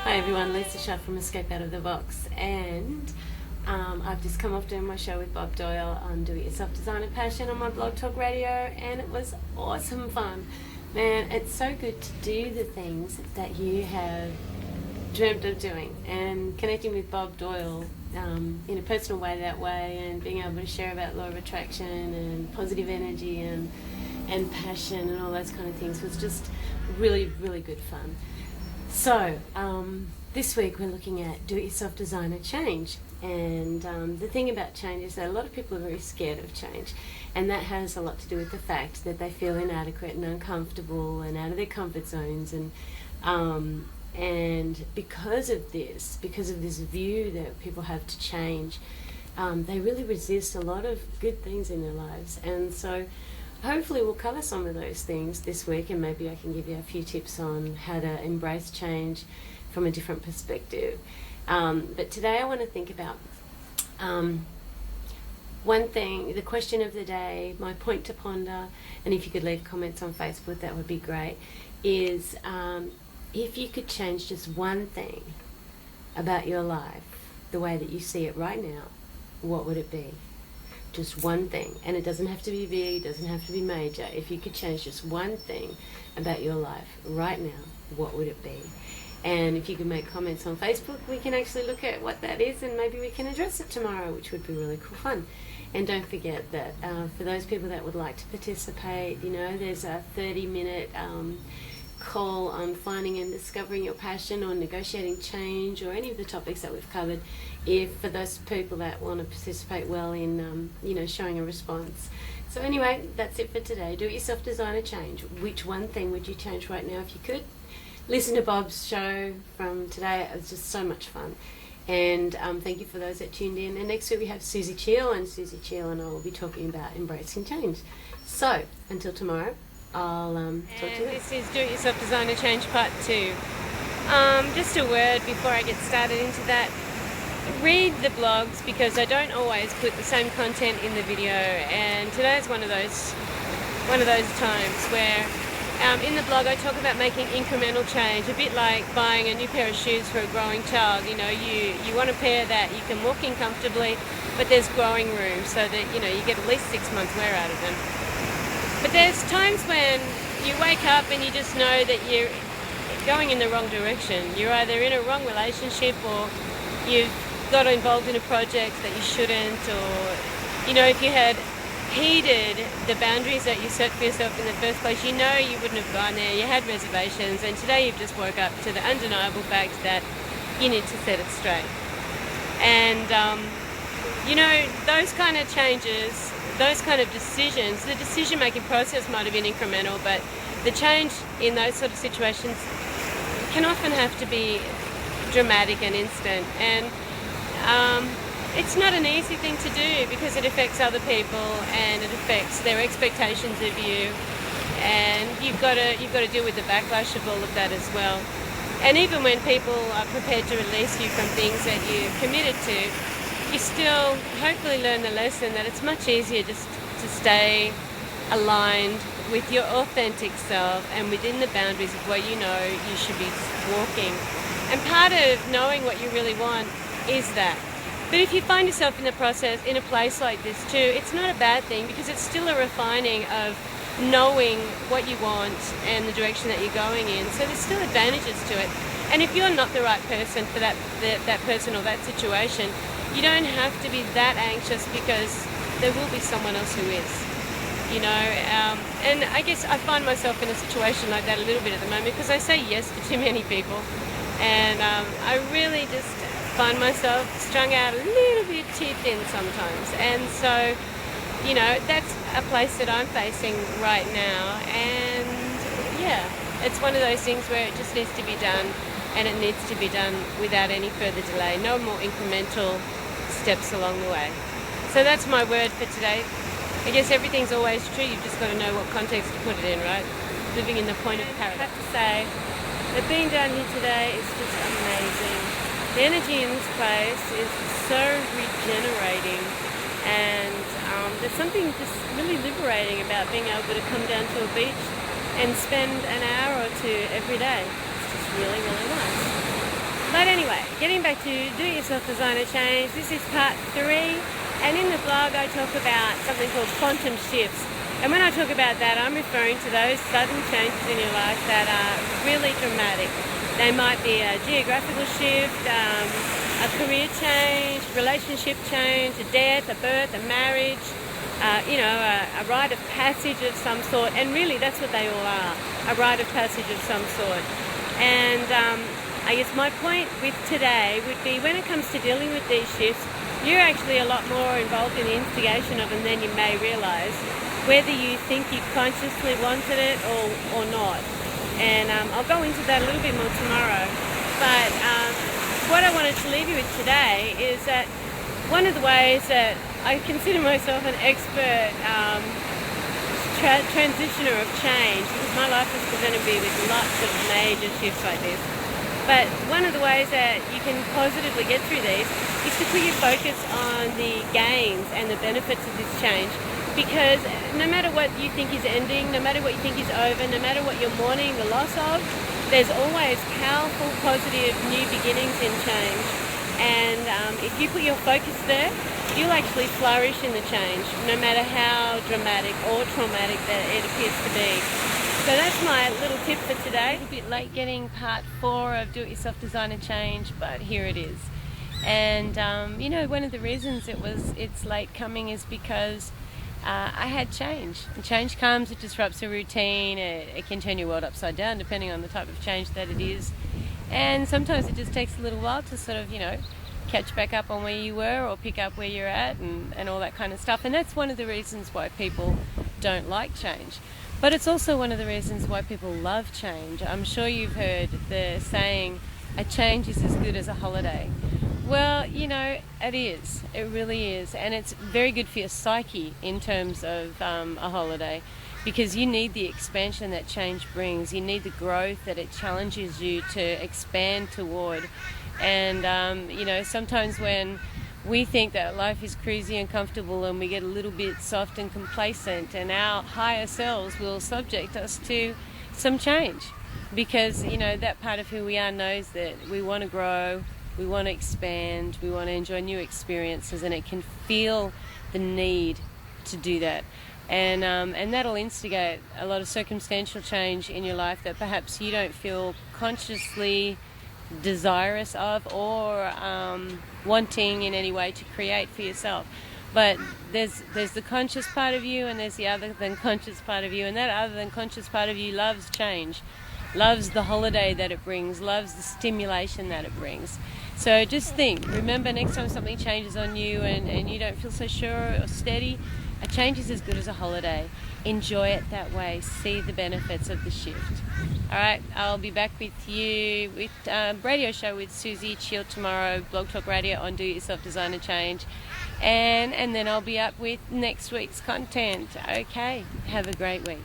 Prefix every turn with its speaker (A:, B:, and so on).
A: Hi everyone, Lisa Shaw from Escape Out of the Box, and I've just come off doing my show with Bob Doyle on Do It Yourself Design and Passion on my Blog Talk Radio, and it was awesome fun. Man, it's so good to do the things that you have dreamt of doing, and connecting with Bob Doyle in a personal way that way, and being able to share about law of attraction and positive energy and passion and all those kind of things was just really, really good fun. So, this week we're looking at do-it-yourself design and change. And the thing about change is that a lot of people are very scared of change. And that has a lot to do with the fact that they feel inadequate and uncomfortable and out of their comfort zones. And because of this view that people have to change, they really resist a lot of good things in their lives. And so hopefully we'll cover some of those things this week, and maybe I can give you a few tips on how to embrace change from a different perspective. But today I want to think about one thing, the question of the day, my point to ponder, and if you could leave comments on Facebook, that would be great, is if you could change just one thing about your life, the way that you see it right now, what would it be? Just one thing, and it doesn't have to be big, it doesn't have to be major. If you could change just one thing about your life right now, what would it be? And if you can make comments on Facebook, we can actually look at what that is, and maybe we can address it tomorrow, which would be really cool fun. And don't forget that for those people that would like to participate, there's a 30-minute call on finding and discovering your passion, or negotiating change, or any of the topics that we've covered, for those people that want to participate well in showing a response. So anyway, that's it for today. Do it yourself, design a change. Which one thing would you change right now if you could? Listen to Bob's show from today. It was just so much fun. And thank you for those that tuned in. And next week we have Susie Cheel, and Susie Cheel and I will be talking about embracing change. So until tomorrow, I'll talk to you.
B: This is Do It Yourself Design and Change Part 2. Just a word before I get started into that. Read the blogs, because I don't always put the same content in the video, and today's one of those times where in the blog I talk about making incremental change, a bit like buying a new pair of shoes for a growing child. You want a pair that you can walk in comfortably, but there's growing room so that you get at least 6 months wear out of them. But there's times when you wake up and you just know that you're going in the wrong direction. You're either in a wrong relationship, or you've got involved in a project that you shouldn't, or if you had heeded the boundaries that you set for yourself in the first place, you wouldn't have gone there. You had reservations, and today you've just woke up to the undeniable fact that you need to set it straight. And those kind of changes, those kind of decisions, the decision-making process might have been incremental, but the change in those sort of situations can often have to be dramatic and instant. And it's not an easy thing to do, because it affects other people and it affects their expectations of you, and you've got to deal with the backlash of all of that as well. And even when people are prepared to release you from things that you're committed to, you still hopefully learn the lesson that it's much easier just to stay aligned with your authentic self and within the boundaries of where you should be walking. And part of knowing what you really want is that. But if you find yourself in the process, in a place like this too, it's not a bad thing, because it's still a refining of knowing what you want and the direction that you're going in. So there's still advantages to it. And if you're not the right person for that person or that situation, you don't have to be that anxious, because there will be someone else who is. And I guess I find myself in a situation like that a little bit at the moment, because I say yes to too many people, and I really just find myself strung out a little bit too thin sometimes. And so, that's a place that I'm facing right now, and yeah, it's one of those things where it just needs to be done, and it needs to be done without any further delay, no more incremental steps along the way. So that's my word for today. I guess everything's always true, you've just got to know what context to put it in, right? Living in the point of paradox. I have to say that being down here today is just amazing. The energy in this place is so regenerating, and there's something just really liberating about being able to come down to a beach and spend an hour or two every day. It's just really, really nice. But anyway, getting back to do-it-yourself designer change, this is part 3, and in the blog I talk about something called quantum shifts. And when I talk about that, I'm referring to those sudden changes in your life that are really dramatic. They might be a geographical shift, a career change, relationship change, a death, a birth, a marriage, a rite of passage of some sort. And really that's what they all are, a rite of passage of some sort. And I guess my point with today would be, when it comes to dealing with these shifts, you're actually a lot more involved in the instigation of them than you may realise, whether you think you consciously wanted it or not. And I'll go into that a little bit more tomorrow. But what I wanted to leave you with today is that one of the ways that I consider myself an expert transitioner of change, because my life has presented me with lots of major shifts like this. But one of the ways that you can positively get through these is to put your focus on the gains and the benefits of this change. Because no matter what you think is ending, no matter what you think is over, no matter what you're mourning the loss of, there's always powerful, positive, new beginnings in change. And if you put your focus there, you'll actually flourish in the change, no matter how dramatic or traumatic that it appears to be. So that's my little tip for today. A little bit late getting part 4 of Do-It-Yourself Designer Change, but here it is. And one of the reasons it's late coming is because I had change. And change comes, it disrupts a routine, it can turn your world upside down depending on the type of change that it is. And sometimes it just takes a little while to sort of, catch back up on where you were or pick up where you're at and all that kind of stuff. And that's one of the reasons why people don't like change. But it's also one of the reasons why people love change. I'm sure you've heard the saying, a change is as good as a holiday. Well, it is. It really is. And it's very good for your psyche in terms of a holiday, because you need the expansion that change brings. You need the growth that it challenges you to expand toward. And, sometimes when we think that life is cruisy and comfortable and we get a little bit soft and complacent, and our higher selves will subject us to some change. Because, that part of who we are knows that we want to grow, we want to expand, we want to enjoy new experiences, and it can feel the need to do that. And that'll instigate a lot of circumstantial change in your life that perhaps you don't feel consciously desirous of or wanting in any way to create for yourself. But there's the conscious part of you, and there's the other than conscious part of you, and that other than conscious part of you loves change, loves the holiday that it brings, loves the stimulation that it brings. So just remember, next time something changes on you and you don't feel so sure or steady, a change is as good as a holiday. Enjoy it that way. See the benefits of the shift. All right, I'll be back with you with a radio show with Susie Chill tomorrow, Blog Talk Radio on Do-It-Yourself Designer Change. And then I'll be up with next week's content. Okay, have a great week.